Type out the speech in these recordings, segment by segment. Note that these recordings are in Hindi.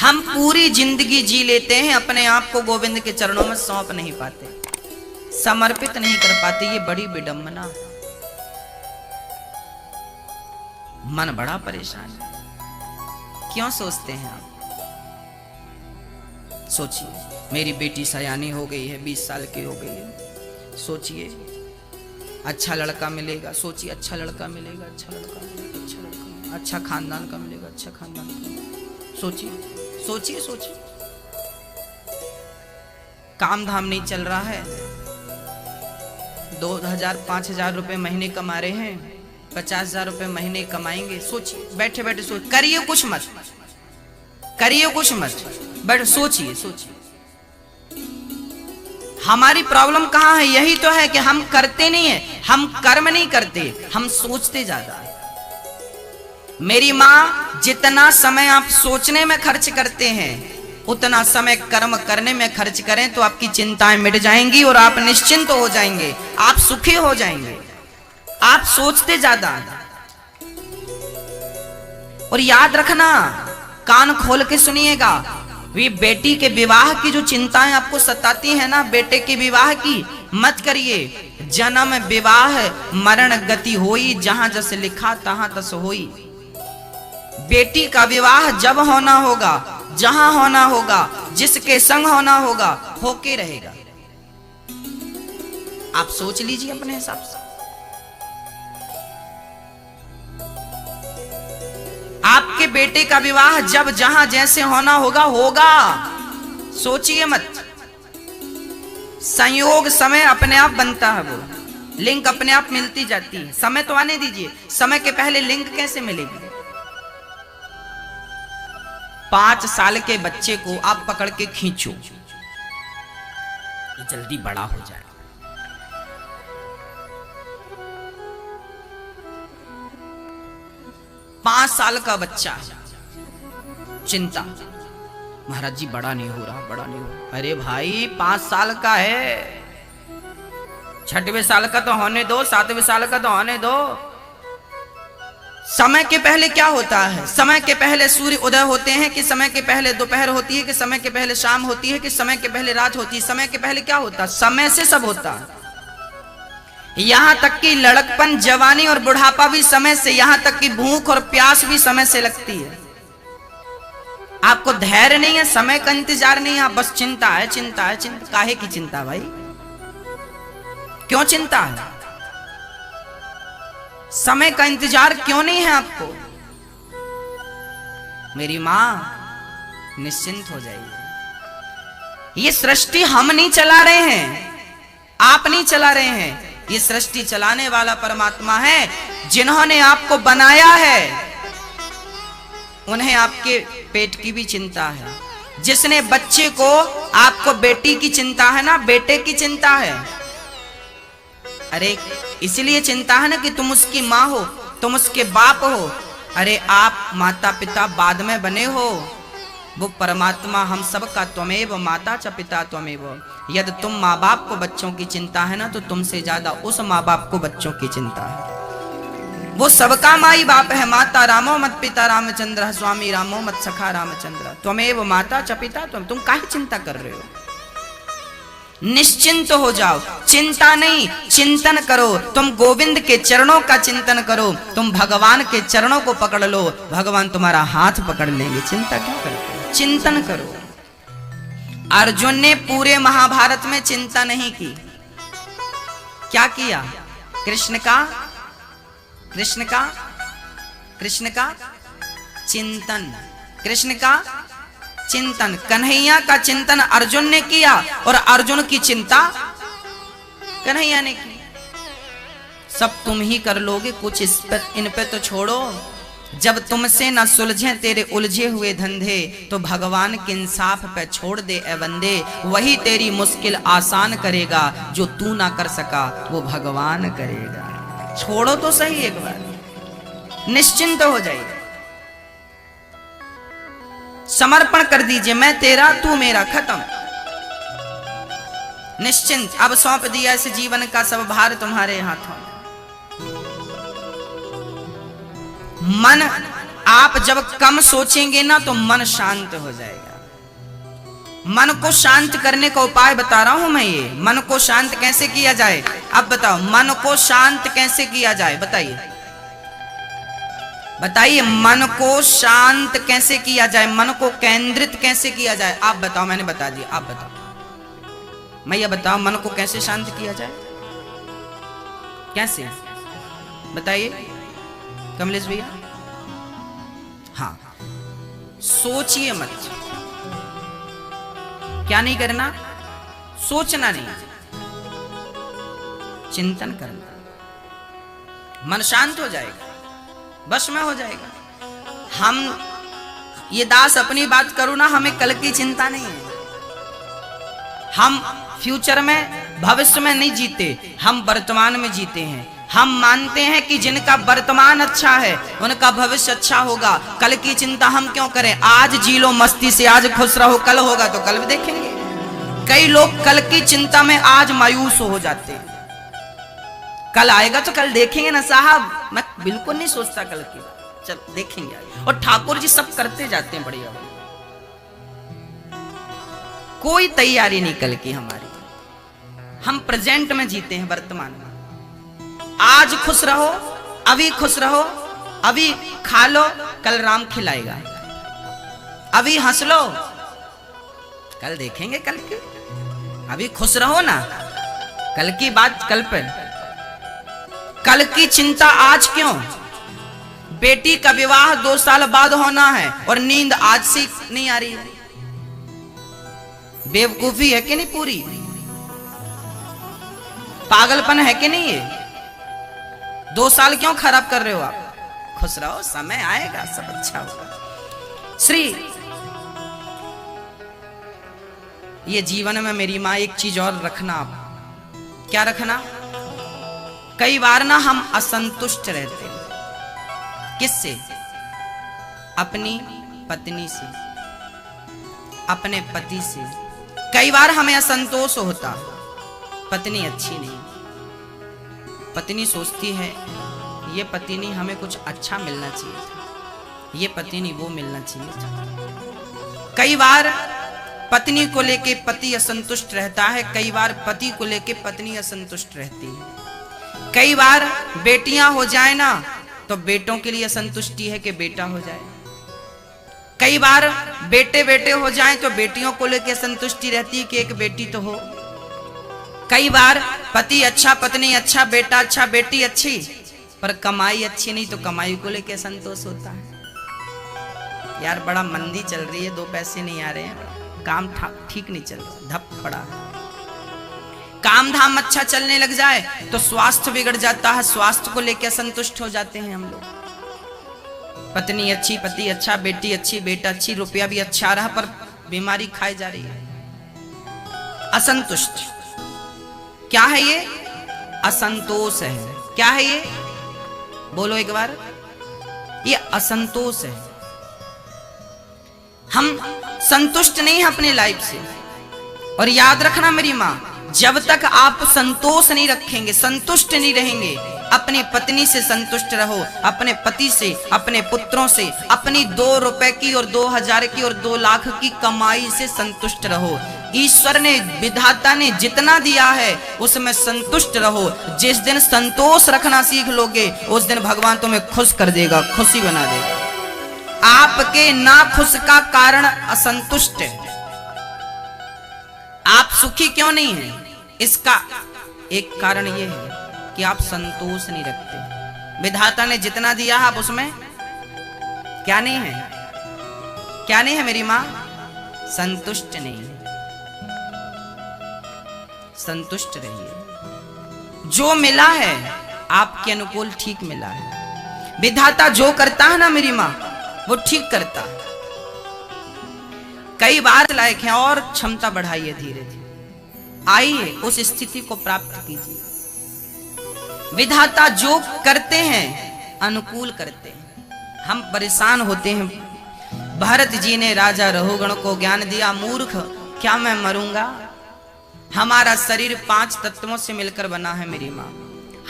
हम पूरी जिंदगी जी लेते हैं, अपने आप को गोविंद के चरणों में सौंप नहीं पाते, समर्पित नहीं कर पाते। ये बड़ी विडंबना। मन बड़ा परेशान है। क्यों सोचते हैं आप? सोचिए, मेरी बेटी सयानी हो गई है, 20 साल की हो गई है, सोचिए अच्छा लड़का मिलेगा, सोचिए अच्छा लड़का मिलेगा, अच्छा लड़का मिलेगा, अच्छा लड़का मिलेगा, अच्छा खानदान का मिलेगा, अच्छा खानदान का मिलेगा। सोचिए सोचिए सोचिए, काम धाम नहीं चल रहा है, 2000-5000 रुपए महीने कमा रहे हैं, 50,000 रुपए महीने कमाएंगे। सोचिए, बैठे बैठे सोच, करिए कुछ मत, करिए कुछ मत, बैठ सोचिए सोचिए। हमारी प्रॉब्लम कहां है? यही तो है कि हम करते नहीं है, हम कर्म नहीं करते, हम सोचते ज्यादा है। मेरी मां, जितना समय आप सोचने में खर्च करते हैं उतना समय कर्म करने में खर्च करें तो आपकी चिंताएं मिट जाएंगी और आप निश्चिंत हो जाएंगे, आप सुखी हो जाएंगे। आप सोचते ज्यादा। और याद रखना, कान खोल के सुनिएगा, वे बेटी के विवाह की जो चिंताएं आपको सताती हैं ना, बेटे के विवाह की मत करिए। जन्म विवाह मरण गति होई, जहां जस लिखा तहां तस होई। बेटी का विवाह जब होना होगा, जहां होना होगा, जिसके संग होना होगा, होके रहेगा। आप सोच लीजिए अपने हिसाब से। आपके बेटे का विवाह जब जहां जैसे होना होगा, होगा। सोचिए मत। संयोग समय अपने आप बनता है, वो लिंक अपने आप मिलती जाती है। समय तो आने दीजिए, समय के पहले लिंक कैसे मिलेगी? 5 साल के बच्चे को आप पकड़ के खींचो, ये जल्दी बड़ा हो जाए। पांच साल का बच्चा, चिंता, महाराज जी बड़ा नहीं हो रहा, बड़ा नहीं हो रहा। अरे भाई 5 साल का है, 6वें साल का तो होने दो, 7वें साल का तो होने दो। समय के पहले क्या होता है? समय के पहले सूर्य उदय होते हैं कि समय के पहले दोपहर होती है कि समय के पहले शाम होती है कि समय के पहले रात होती है? समय के पहले क्या होता है? समय से सब होता है। यहां तक कि लड़कपन, जवानी और बुढ़ापा भी समय से, यहां तक कि भूख और प्यास भी समय से लगती है। आपको धैर्य नहीं है, समय का इंतजार नहीं है, आप बस चिंता है, चिंता है, चिंता। काहे की चिंता भाई? क्यों चिंता है? समय का इंतजार क्यों नहीं है आपको? मेरी मां, निश्चिंत हो जाइए। ये सृष्टि हम नहीं चला रहे हैं, आप नहीं चला रहे हैं, ये सृष्टि चलाने वाला परमात्मा है। जिन्होंने आपको बनाया है उन्हें आपके पेट की भी चिंता है। जिसने बच्चे को, आपको बेटी की चिंता है ना, बेटे की चिंता है। अरे इसलिए चिंता है ना कि तुम उसकी माँ हो, तुम उसके बाप हो। अरे आप माता पिता बाद में बने हो, वो परमात्मा हम सब का त्वमेव माता च पिता त्वमेव। यदि तुम माँ बाप को बच्चों की चिंता है ना, तो तुमसे ज्यादा उस माँ बाप को बच्चों की चिंता है। वो सबका माई बाप है। माता रामो मत पिता रामचंद्र, स्वामी रामो मत सखा रामचंद्र, त्वमेव माता च पिता त्वम। तुम काहे चिंता कर रहे हो? निश्चिंत हो जाओ, चिंता नहीं, चिंतन करो। तुम गोविंद के चरणों का चिंतन करो, तुम भगवान के चरणों को पकड़ लो, भगवान तुम्हारा हाथ पकड़ लेंगे। चिंता क्यों करते हो? चिंतन करो। अर्जुन ने पूरे महाभारत में चिंता नहीं की। क्या किया? कृष्ण का चिंतन, कृष्ण का चिंतन, कन्हैया का चिंतन अर्जुन ने किया और अर्जुन की चिंता कन्हैया ने की। सब तुम ही कर लोगे, कुछ इन पे तो छोड़ो। जब तुमसे न सुलझे तेरे उलझे हुए धंधे, तो भगवान के इंसाफ पे छोड़ दे ए बंदे। वही तेरी मुश्किल आसान करेगा, जो तू ना कर सका वो भगवान करेगा। छोड़ो तो सही एक बार, निश्चिंत हो जाइए, समर्पण कर दीजिए। मैं तेरा, तू मेरा, खत्म, निश्चिंत। अब सौंप दिया इस जीवन का सब भार तुम्हारे हाथों में। मन आप जब कम सोचेंगे ना तो मन शांत हो जाएगा। मन को शांत करने का उपाय बता रहा हूं मैं। ये मन को शांत कैसे किया जाए, अब बताओ मन को शांत कैसे किया जाए, बताइए बताइए। मन को शांत कैसे किया जाए, मन को केंद्रित कैसे किया जाए, आप बताओ। मैंने बता दिया, आप बताओ। मैं ये बताओ मन को कैसे शांत किया जाए, कैसे बताइए कमलेश भैया। हाँ, सोचिए मत। क्या नहीं करना, सोचना नहीं, चिंतन करना। मन शांत हो जाएगा, बस में हो जाएगा। हम ये दास अपनी बात करूं ना, हमें कल की चिंता नहीं है। हम फ्यूचर में भविष्य में नहीं जीते, हम वर्तमान में जीते हैं। हम मानते हैं कि जिनका वर्तमान अच्छा है उनका भविष्य अच्छा होगा। कल की चिंता हम क्यों करें, आज जी लो मस्ती से, आज खुश रहो, कल होगा तो कल भी देखेंगे। कई लोग कल की चिंता में आज मायूस हो जाते हैं, कल आएगा तो कल देखेंगे ना साहब। मैं बिल्कुल नहीं सोचता कल की, चल देखेंगे। और ठाकुर जी सब करते जाते हैं बढ़िया, कोई तैयारी नहीं कल की हमारी। हम प्रेजेंट में जीते हैं, वर्तमान में। आज खुश रहो, अभी खुश रहो, अभी खा लो, कल राम खिलाएगा। अभी हंस लो, कल देखेंगे कल की। अभी खुश रहो ना, कल की बात कल पे। कल की चिंता आज क्यों। बेटी का विवाह 2 साल बाद होना है और नींद आज से नहीं आ रही है। बेवकूफी है कि नहीं, पूरी पागलपन है कि नहीं। ये 2 साल क्यों खराब कर रहे हो आप। खुश रहो, समय आएगा, सब अच्छा होगा। श्री ये जीवन में मेरी माँ एक चीज और रखना, आप क्या रखना। कई बार ना हम असंतुष्ट रहते हैं। किससे, अपनी पत्नी से, अपने पति से। कई बार हमें असंतोष होता, पत्नी अच्छी नहीं। पत्नी सोचती है ये पति नहीं, हमें कुछ अच्छा मिलना चाहिए था, ये पति नहीं वो मिलना चाहिए था। कई बार पत्नी को लेके पति असंतुष्ट रहता है, कई बार पति को लेके पत्नी असंतुष्ट रहती है। कई बार बेटियां हो जाए ना तो बेटों के लिए असंतुष्टि है कि बेटा हो जाए। कई बार बेटे बेटे हो जाएं तो बेटियों को लेके संतुष्टि रहती है कि एक बेटी तो हो। कई बार पति अच्छा, पत्नी अच्छा, बेटा अच्छा, बेटी अच्छी, पर कमाई अच्छी नहीं तो कमाई को लेके संतोष होता है। यार बड़ा मंदी चल रही है, 2 पैसे नहीं आ रहे हैं, काम ठीक नहीं चल रहा, धप पड़ा। काम धाम अच्छा चलने लग जाए तो स्वास्थ्य बिगड़ जाता है, स्वास्थ्य को लेकर असंतुष्ट हो जाते हैं हम लोग। पत्नी अच्छी, पति अच्छा, बेटी अच्छी, बेटा अच्छी, रुपया भी अच्छा आ रहा पर बीमारी खाई जा रही है। असंतुष्ट क्या है ये, असंतोष है। क्या है ये, बोलो एक बार, ये असंतोष है। हम संतुष्ट नहीं हैं अपने लाइफ से। और याद रखना मेरी माँ, जब तक आप संतोष नहीं रखेंगे, संतुष्ट नहीं रहेंगे, अपनी पत्नी से संतुष्ट रहो, अपने पति से, अपने पुत्रों से, अपनी 2 रुपए की और 2000 की और 2 लाख की कमाई से संतुष्ट रहो। ईश्वर ने, विधाता ने जितना दिया है उसमें संतुष्ट रहो। जिस दिन संतोष रखना सीख लोगे उस दिन भगवान तुम्हें खुश कर देगा, खुशी बना देगा। आपके ना खुश का कारण असंतुष्ट है। आप सुखी क्यों नहीं हैं, इसका एक कारण यह है कि आप संतोष नहीं रखते। विधाता ने जितना दिया है आप उसमें क्या नहीं है, क्या नहीं है मेरी मां, संतुष्ट नहीं है। संतुष्ट रहिए। जो मिला है आपके अनुकूल ठीक मिला है। विधाता जो करता है ना मेरी मां, वो ठीक करता है। कई बार लायक है और क्षमता बढ़ाइए, धीरे धीरे आइए उस स्थिति को प्राप्त कीजिए। विधाता जो करते हैं अनुकूल करते हैं। हम परेशान होते हैं। भरत जी ने राजा रहुगण को ज्ञान दिया, मूर्ख क्या मैं मरूंगा। हमारा शरीर 5 तत्वों से मिलकर बना है मेरी मां।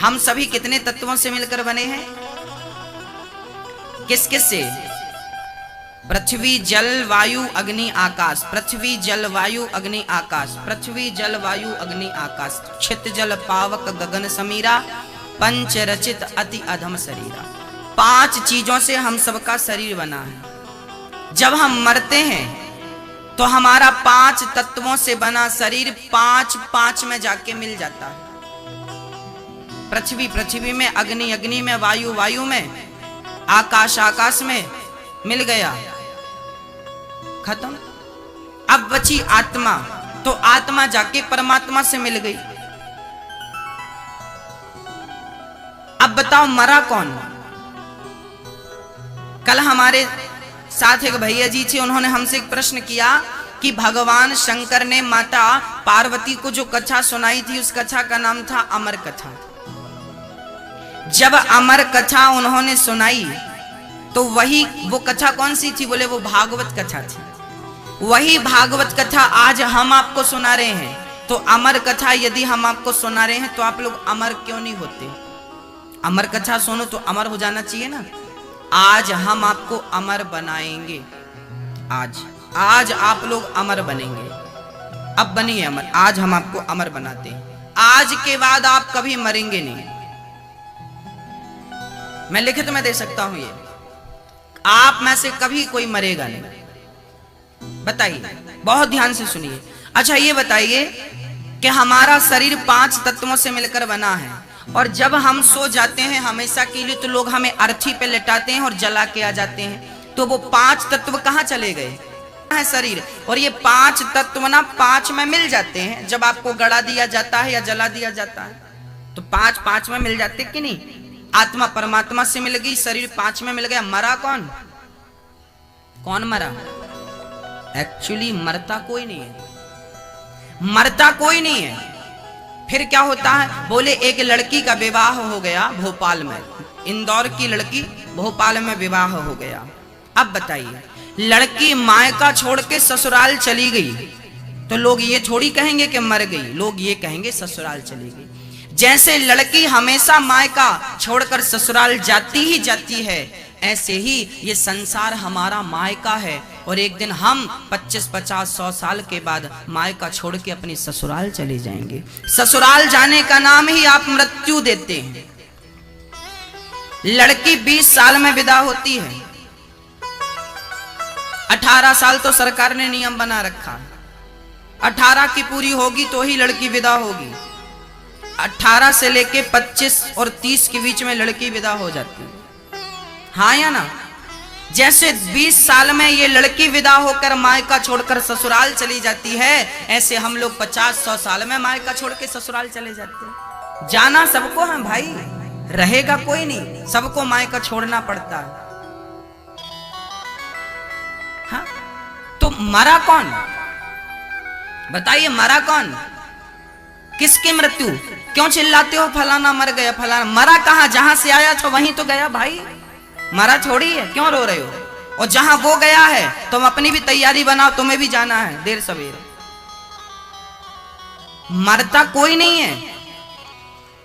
हम सभी कितने तत्वों से मिलकर बने हैं, किस किस से? पृथ्वी जल वायु अग्नि आकाश, पृथ्वी जल वायु अग्नि आकाश, पृथ्वी जल वायु अग्नि आकाश, क्षित जल पावक गगन समीरा, पंच रचित अति अधम शरीरा। 5 चीजों से हम सबका शरीर बना है। जब हम मरते हैं तो हमारा 5 तत्वों से बना शरीर 5 में जाके मिल जाता है। पृथ्वी पृथ्वी में, अग्नि अग्नि में, वायु वायु में, आकाश आकाश में मिल गया, खत्म। अब बची आत्मा, तो आत्मा जाके परमात्मा से मिल गई। अब बताओ मरा कौन? कल हमारे साथ एक भैया जी थे, उन्होंने हमसे एक प्रश्न किया कि भगवान शंकर ने माता पार्वती को जो कथा सुनाई थी, उस कथा का नाम था अमर कथा। जब अमर कथा उन्होंने सुनाई तो वो कथा कौन सी थी? बोले वो भागवत कथा थी। वही भागवत कथा आज हम आपको सुना रहे हैं। तो अमर कथा यदि हम आपको सुना रहे हैं तो आप लोग अमर क्यों नहीं होते? अमर कथा सुनो तो अमर हो जाना चाहिए ना। आज हम आपको अमर बनाएंगे। आज आप लोग अमर बनेंगे। अब बनिए अमर। आज हम आपको अमर बनाते हैं। आज के बाद आप कभी मरेंगे नहीं। मैं लिखित में दे सकता हूं ये, आप में से कभी कोई मरेगा नहीं। बताइए, बहुत ध्यान से सुनिए। अच्छा ये बताइए कि हमारा शरीर 5 तत्वों से मिलकर बना है, और जब हम सो जाते हैं हमेशा के लिए तो लोग हमें अर्थी पे लेटाते हैं और जला के आ जाते हैं। तो वो 5 तत्व कहाँ चले गए? है शरीर। और ये 5 तत्व ना 5 में मिल जाते हैं। जब आपको गड़ा दिया जाता है या जला दिया जाता है तो 5 में मिल जाते कि नहीं? आत्मा परमात्मा से मिल गई, शरीर 5 में मिल गया। मरा कौन? कौन मरा? एक्चुअली मरता कोई नहीं है। मरता कोई नहीं है। फिर क्या होता है? बोले एक लड़की का विवाह हो गया भोपाल में, इंदौर की लड़की भोपाल में विवाह हो गया। अब बताइए, लड़की मायका छोड़ के ससुराल चली गई तो लोग ये थोड़ी कहेंगे कि मर गई, लोग ये कहेंगे ससुराल चली गई। जैसे लड़की हमेशा मायका छोड़कर ससुराल जाती ही जाती है, ऐसे ही ये संसार हमारा मायका है। और एक दिन हम 25, 50, 100 साल के बाद मायका छोड़ के अपनी ससुराल चले जाएंगे। ससुराल जाने का नाम ही आप मृत्यु देते हैं। लड़की 20 साल में विदा होती है। 18 साल तो सरकार ने नियम बना रखा। 18 की पूरी होगी तो ही लड़की विदा होगी। 18 से लेके 25 और 30 के बीच में लड़की विदा हो जाती है। हाँ या ना? जैसे 20 साल में ये लड़की विदा होकर मायका छोड़कर ससुराल चली जाती है, ऐसे हम लोग 50-100 साल में मायका छोड़ के ससुराल चले जाते हैं। जाना सबको है भाई, रहेगा कोई नहीं, सबको मायका छोड़ना पड़ता है। हाँ? तो मरा कौन? बताइए मरा कौन? किसकी मृत्यु? क्यों चिल्लाते हो फलाना मर गया फलाना? मरा कहाँ? जहां से आया था वहीं तो गया भाई, मरा थोड़ी है। क्यों रो रहे हो? और जहां वो गया है तुम अपनी भी तैयारी बनाओ, तुम्हें भी जाना है देर सवेर। मरता कोई नहीं है।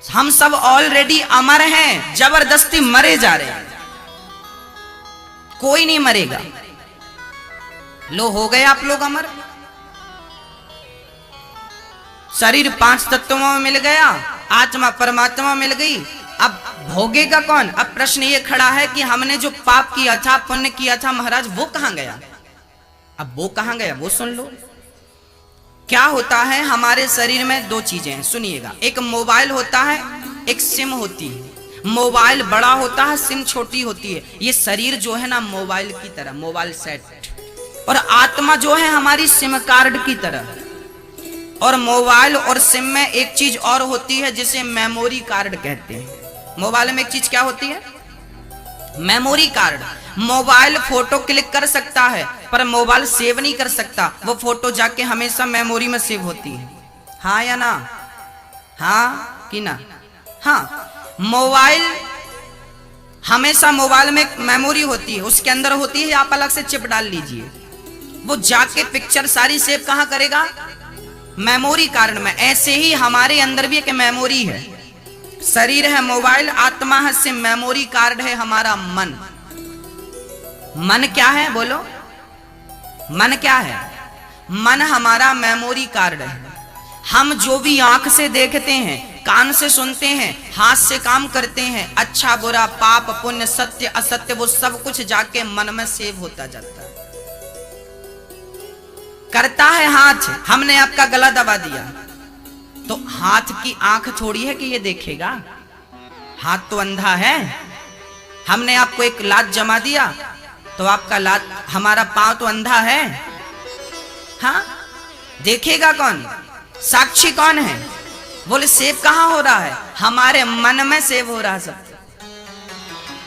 हम सब ऑलरेडी अमर हैं, जबरदस्ती मरे जा रहे हैं। कोई नहीं मरेगा। लो हो गए आप लोग अमर। शरीर 5 तत्वों में मिल गया, आत्मा परमात्मा मिल गई। अब भोगेगा कौन? अब प्रश्न ये खड़ा है कि हमने जो पाप किया था, पुण्य किया था महाराज, वो कहां गया? अब वो कहां गया वो सुन लो। क्या होता है हमारे शरीर में? 2 चीजें हैं, सुनिएगा। एक मोबाइल होता है, एक सिम होती है। मोबाइल बड़ा होता है, सिम छोटी होती है। ये शरीर जो है ना मोबाइल की तरह, मोबाइल सेट। और आत्मा जो है हमारी सिम कार्ड की तरह। और मोबाइल और सिम में एक चीज और होती है जिसे मेमोरी कार्ड कहते हैं। मोबाइल में एक चीज क्या होती है? Memory card. Mobile photo click कर सकता है पर मोबाइल सेव नहीं कर सकता। वो फोटो जाके हमेशा मेमोरी में सेव होती है। हाँ या ना? हाँ कि ना? हाँ। मोबाइल हमेशा, मोबाइल में एक मेमोरी होती है, उसके अंदर होती है, आप अलग से चिप डाल लीजिए, वो जाके पिक्चर सारी सेव कहां करेगा? मेमोरी कार्ड में। ऐसे ही हमारे अंदर भी एक मेमोरी है। शरीर है मोबाइल, आत्मा है सिम, मेमोरी कार्ड है हमारा मन। मन क्या है बोलो? मन क्या है? मन हमारा मेमोरी कार्ड है। हम जो भी आंख से देखते हैं, कान से सुनते हैं, हाथ से काम करते हैं, अच्छा बुरा, पाप पुण्य, सत्य असत्य, वो सब कुछ जाके मन में सेव होता जाता है। करता है हाथ, हमने आपका गला दबा दिया तो हाथ की आंख थोड़ी है कि ये देखेगा, हाथ तो अंधा है। हमने आपको एक लात जमा दिया तो आपका लात, हमारा पांव तो अंधा है, हाँ देखेगा कौन? साक्षी कौन है? बोले सेव कहां हो रहा है? हमारे मन में सेव हो रहा है सब।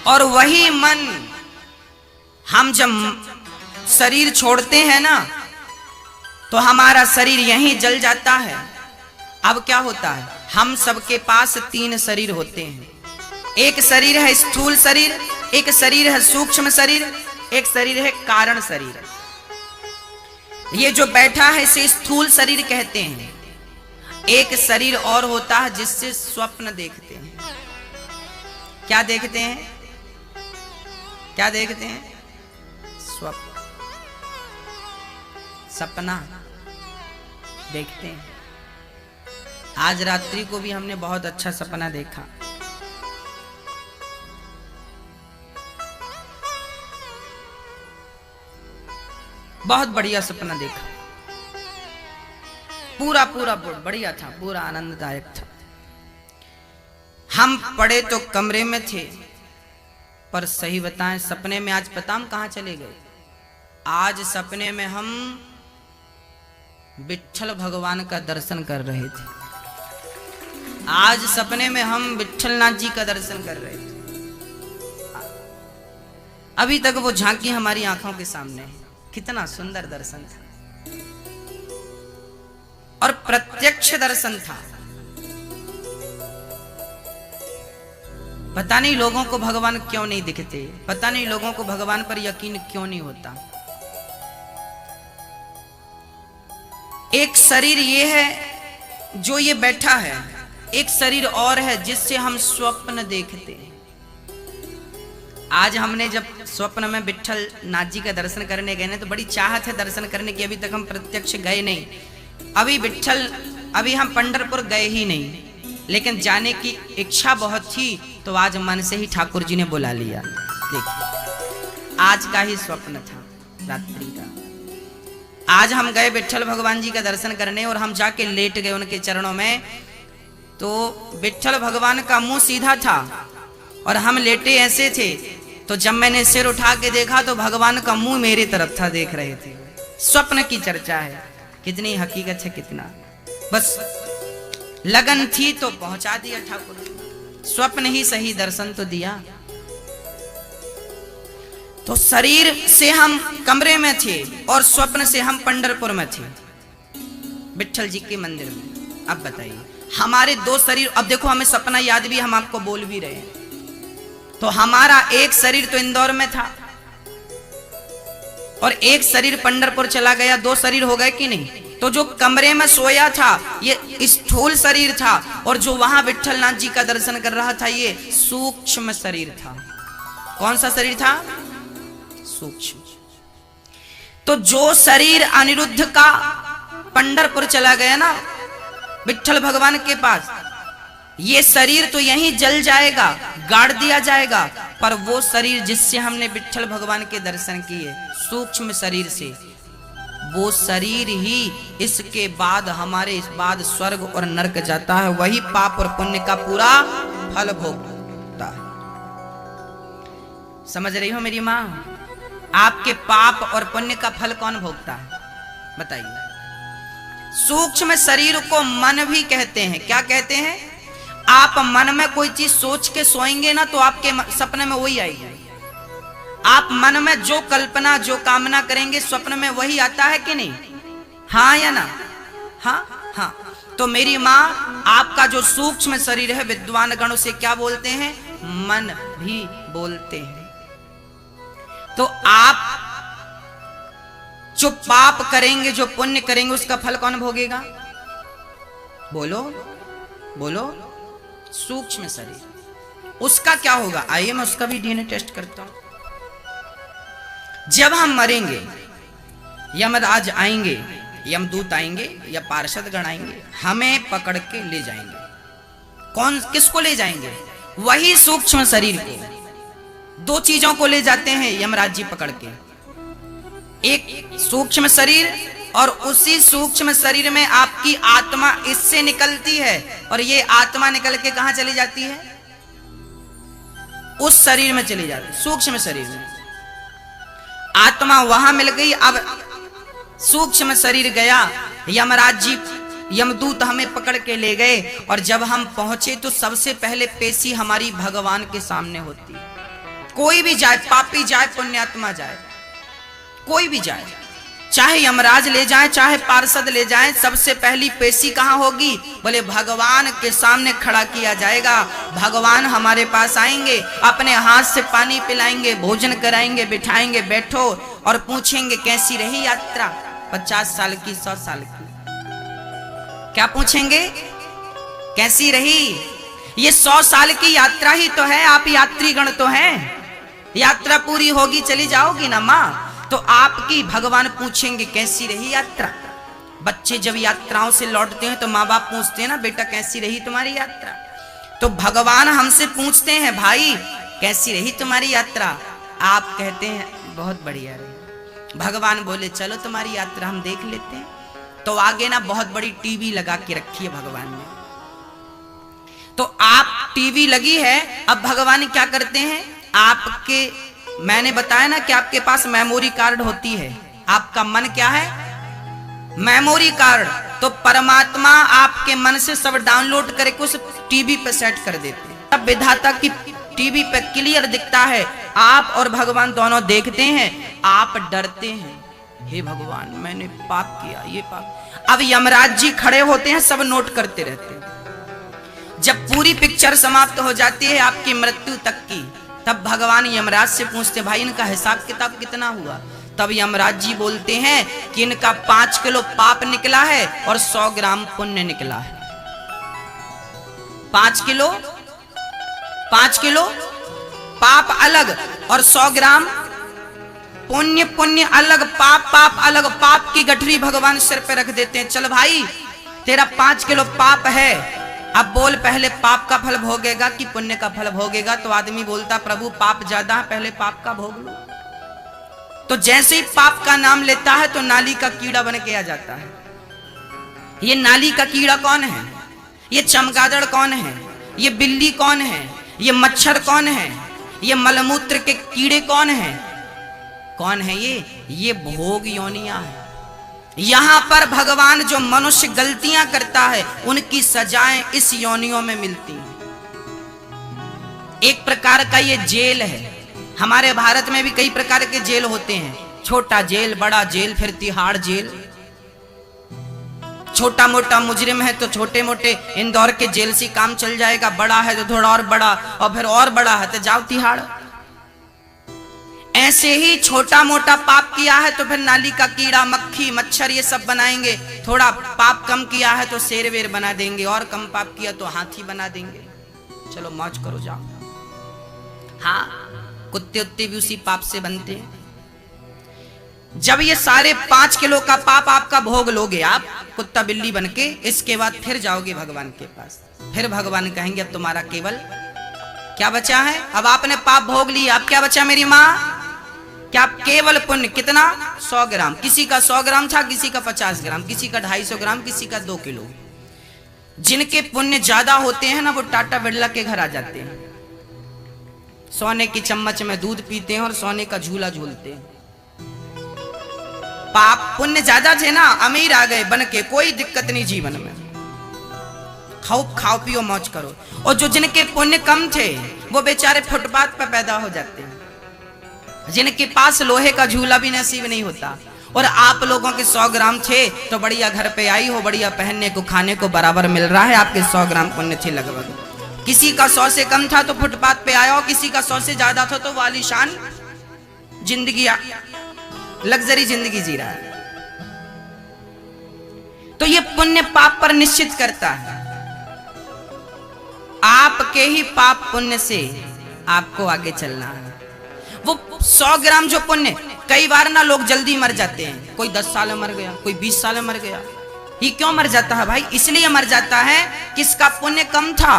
और वही मन हम जब शरीर छोड़ते हैं ना तो हमारा शरीर यहीं जल जाता है। अब क्या होता है? हम सबके पास 3 शरीर होते हैं। एक शरीर है स्थूल शरीर, एक शरीर है सूक्ष्म शरीर, एक शरीर है कारण शरीर। ये जो बैठा है इसे स्थूल शरीर कहते हैं। एक शरीर और होता है जिससे स्वप्न देखते हैं। क्या देखते हैं? क्या देखते हैं? स्वप्न, सपना देखते हैं। आज रात्रि को भी हमने बहुत अच्छा सपना देखा। बहुत बढ़िया सपना देखा, पूरा पूरा बढ़िया था, पूरा आनंददायक था। हम पड़े तो कमरे में थे, पर सही बताएं सपने में आज पता हम कहां चले गए? आज सपने में हम विट्ठल भगवान का दर्शन कर रहे थे। आज सपने में हम विट्ठलनाथ जी का दर्शन कर रहे थे। अभी तक वो झांकी हमारी आंखों के सामने है। कितना सुंदर दर्शन था और प्रत्यक्ष दर्शन था। पता नहीं लोगों को भगवान क्यों नहीं दिखते, पता नहीं लोगों को भगवान पर यकीन क्यों नहीं होता। एक शरीर ये है जो ये बैठा है, एक शरीर और है जिससे हम स्वप्न देखते हैं। आज हमने जब स्वप्न में विट्ठल नाथ जी का दर्शन करने गए ना तो बड़ी चाहत है दर्शन करने की। अभी तक हम प्रत्यक्ष गए नहीं, अभी हम पंढरपुर गए ही नहीं, लेकिन जाने की इच्छा बहुत थी। तो आज मन से ही ठाकुर जी ने बुला लिया। देखिए आज का ही स्वप्न था रात्रि का। आज हम गए विट्ठल भगवान जी का दर्शन करने और हम जाके लेट गए उनके चरणों में। तो विट्ठल भगवान का मुंह सीधा था और हम लेटे ऐसे थे। तो जब मैंने सिर उठा के देखा तो भगवान का मुंह मेरी तरफ था, देख रहे थे। स्वप्न की चर्चा है, कितनी हकीकत है, कितना बस लगन थी तो पहुंचा दिया ठाकुर। स्वप्न ही सही, दर्शन तो दिया। तो शरीर से हम कमरे में थे और स्वप्न से हम पंढरपुर में थे, विट्ठल जी के मंदिर में। अब बताइए हमारे 2 शरीर। अब देखो हमें सपना याद भी, हम आपको बोल भी रहे हैं। तो हमारा एक शरीर तो इंदौर में था और एक शरीर पंढरपुर चला गया। 2 शरीर हो गए कि नहीं? तो जो कमरे में सोया था ये स्थूल शरीर था और जो वहां विट्ठलनाथ जी का दर्शन कर रहा था ये सूक्ष्म शरीर था। कौन सा शरीर था? सूक्ष्म। तो जो शरीर अनिरुद्ध का पंढरपुर चला गया ना विट्ठल भगवान के पास, ये शरीर तो यहीं जल जाएगा, गाड़ दिया जाएगा। पर वो शरीर जिससे हमने विट्ठल भगवान के दर्शन किए, सूक्ष्म शरीर से, वो शरीर ही इसके बाद हमारे इस बाद स्वर्ग और नरक जाता है। वही पाप और पुण्य का पूरा फल भोगता है। समझ रही हो मेरी मां? आपके पाप और पुण्य का फल कौन भोगता है बताइए? सूक्ष्म शरीर को मन भी कहते हैं। क्या कहते हैं? आप मन में कोई चीज सोच के सोएंगे ना तो आपके सपने में वही आएगी। आप मन में जो कल्पना, जो कामना करेंगे स्वप्न में वही आता है कि नहीं? हाँ या ना? हाँ हाँ। तो मेरी माँ, आपका जो सूक्ष्म शरीर है विद्वान गण उसे क्या बोलते हैं? मन भी बोलते हैं। तो आप जो पाप करेंगे, जो पुण्य करेंगे, उसका फल कौन भोगेगा? बोलो बोलो। सूक्ष्म शरीर। उसका क्या होगा? आइए मैं उसका भी डीएनए टेस्ट करता हूं। जब हम मरेंगे, यमराज आएंगे, यमदूत आएंगे या पार्षद गण आएंगे, हमें पकड़ के ले जाएंगे। कौन किसको ले जाएंगे? वही सूक्ष्म शरीर को। दो चीजों को ले जाते हैं यमराज जी पकड़ के, एक सूक्ष्म शरीर और उसी सूक्ष्म शरीर में आपकी आत्मा इससे निकलती है और ये आत्मा निकल के कहां चली जाती है? उस शरीर में चली जाती है, सूक्ष्म शरीर में। आत्मा वहां मिल गई, अब सूक्ष्म शरीर गया, यमराज जी यमदूत हमें पकड़ के ले गए और जब हम पहुंचे तो सबसे पहले पेशी हमारी भगवान के सामने होती है। कोई भी जाए, पापी जाए, पुण्यात्मा जाए, कोई भी जाए, चाहे यमराज ले जाए चाहे पार्षद ले जाए, सबसे पहली पेशी कहां होगी? बोले भगवान के सामने खड़ा किया जाएगा। भगवान हमारे पास आएंगे, अपने हाथ से पानी पिलाएंगे, भोजन कराएंगे, बिठाएंगे, बैठो और पूछेंगे कैसी रही यात्रा, 50 साल की, 100 साल की। क्या पूछेंगे? कैसी रही? ये 100 साल की यात्रा ही तो है, आप यात्रीगण तो हैं, यात्रा पूरी होगी चली जाओगी ना माँ, तो आपकी भगवान पूछेंगे कैसी रही यात्रा। बच्चे जब यात्राओं से लौटते हैं तो माँ बाप पूछते हैं ना, बेटा कैसी रही तुम्हारी यात्रा? तो भगवान हमसे पूछते हैं, भाई कैसी रही तुम्हारी यात्रा? आप कहते हैं बहुत बढ़िया रही। भगवान बोले चलो तुम्हारी यात्रा हम देख लेते हैं। तो आगे ना बहुत बड़ी टीवी लगा के रखी है भगवान ने, तो आप टीवी लगी है, अब भगवान क्या करते हैं, आपके, मैंने बताया ना कि आपके पास मेमोरी कार्ड होती है, आपका मन क्या है? Memory card. तो परमात्मा आपके मन से सब डाउनलोड करके उस टीवी पे सेट कर देते हैं। तब विधाता की टीवी पे क्लियर दिखता है, आप और भगवान दोनों देखते हैं, आप डरते हैं, हे भगवान मैंने पाप किया, ये पाप। अब यमराज जी खड़े होते हैं, सब नोट करते रहते हैं। जब पूरी पिक्चर समाप्त हो जाती है आपकी मृत्यु तक की, तब भगवान यमराज से पूछते, भाई इनका हिसाब किताब कितना हुआ? तब यमराज जी बोलते हैं कि इनका 5 किलो पाप निकला है और 100 ग्राम पुण्य निकला है। 5 किलो पाप अलग और 100 ग्राम पुण्य, पुण्य अलग, पाप अलग। पाप की गठरी भगवान सिर पे रख देते हैं, चल भाई तेरा 5 किलो पाप है, अब बोल पहले पाप का फल भोगेगा कि पुण्य का फल भोगेगा? तो आदमी बोलता प्रभु पाप ज्यादा है, पहले पाप का भोग लो। तो जैसे ही पाप का नाम लेता है तो नाली का कीड़ा बन के आ जाता है। ये नाली का कीड़ा कौन है? ये चमगादड़ कौन है? ये बिल्ली कौन है? ये मच्छर कौन है? ये मलमूत्र के कीड़े कौन है? कौन है ये भोग योनियां है। यहां पर भगवान जो मनुष्य गलतियां करता है उनकी सजाएं इस योनियों में मिलती हैं। एक प्रकार का ये जेल है। हमारे भारत में भी कई प्रकार के जेल होते हैं, छोटा जेल, बड़ा जेल, फिर तिहाड़ जेल। छोटा मोटा मुजरिम है तो छोटे मोटे इंदौर के जेल से काम चल जाएगा, बड़ा है तो थोड़ा और बड़ा, और फिर और बड़ा है तो जाओ तिहाड़। ऐसे ही छोटा मोटा पाप किया है तो फिर नाली का कीड़ा, मक्खी, मच्छर ये सब बनाएंगे। थोड़ा पाप कम किया है तो शेर वेर बना देंगे, और कम पाप किया तो हाथी बना देंगे। चलो मौज करो जाओ। हाँ, कुत्ते उत्ते भी उसी पाप से बनते हैं। जब ये सारे 5 किलो का पाप आपका भोग लोगे आप कुत्ता बिल्ली बनके, इसके बाद फिर जाओगे भगवान के पास। फिर भगवान कहेंगे अब तुम्हारा केवल क्या बचा है? अब आपने पाप भोग लिया, अब क्या बचा मेरी माँ? क्या केवल पुण्य कितना? 100 ग्राम। किसी का 100 ग्राम था, किसी का 50 ग्राम, किसी का 250 ग्राम, किसी का 2 किलो। जिनके पुण्य ज्यादा होते हैं ना वो टाटा बिरला के घर आ जाते हैं, सोने की चम्मच में दूध पीते हैं और सोने का झूला झूलते हैं। पाप पुण्य ज्यादा थे ना, अमीर आ गए बन के, कोई दिक्कत नहीं जीवन में, खाओ पियो मौज करो। और जो जिनके पुण्य कम थे वो बेचारे फुटपाथ पर पैदा हो जाते हैं, जिनके पास लोहे का झूला भी नसीब नहीं होता। और आप लोगों के 100 ग्राम थे तो बढ़िया घर पे आई हो, बढ़िया पहनने को खाने को बराबर मिल रहा है, आपके 100 ग्राम पुण्य थे लगभग। किसी का 100 से कम था तो फुटपाथ पे आया हो, किसी का 100 से ज्यादा था तो वालीशान जिंदगी, लग्जरी जिंदगी जी रहा है। तो ये पुण्य पाप पर निश्चित करता है। आपके ही पाप पुण्य से आपको आगे चलना है। वो 100 ग्राम जो पुण्य कई बार ना लोग जल्दी मर जाते हैं, कोई 10 साल में मर गया, कोई 20 साल में मर गया। ये क्यों मर जाता है भाई? इसलिए मर जाता है कि इसका पुण्य कम था।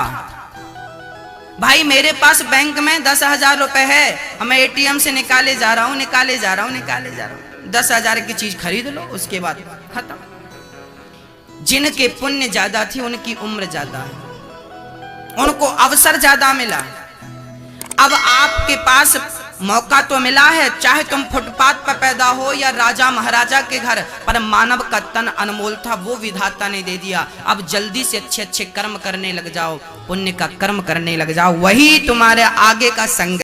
भाई मेरे पास बैंक में 10,000 रुपए है, मैं एटीएम से निकाले जा रहा हूं, 10,000 की चीज खरीद लो, उसके बाद खत्म। जिनके पुण्य ज्यादा थी उनकी उम्र ज्यादा है, उनको अवसर ज्यादा मिला। अब आपके पास मौका तो मिला है, चाहे तुम फुटपाथ पर पैदा हो या राजा महाराजा के घर, पर मानव का तन अनमोल था, वो विधाता ने दे दिया। अब जल्दी से अच्छे अच्छे कर्म करने लग जाओ, पुण्य का कर्म करने लग जाओ, वही तुम्हारे आगे का संग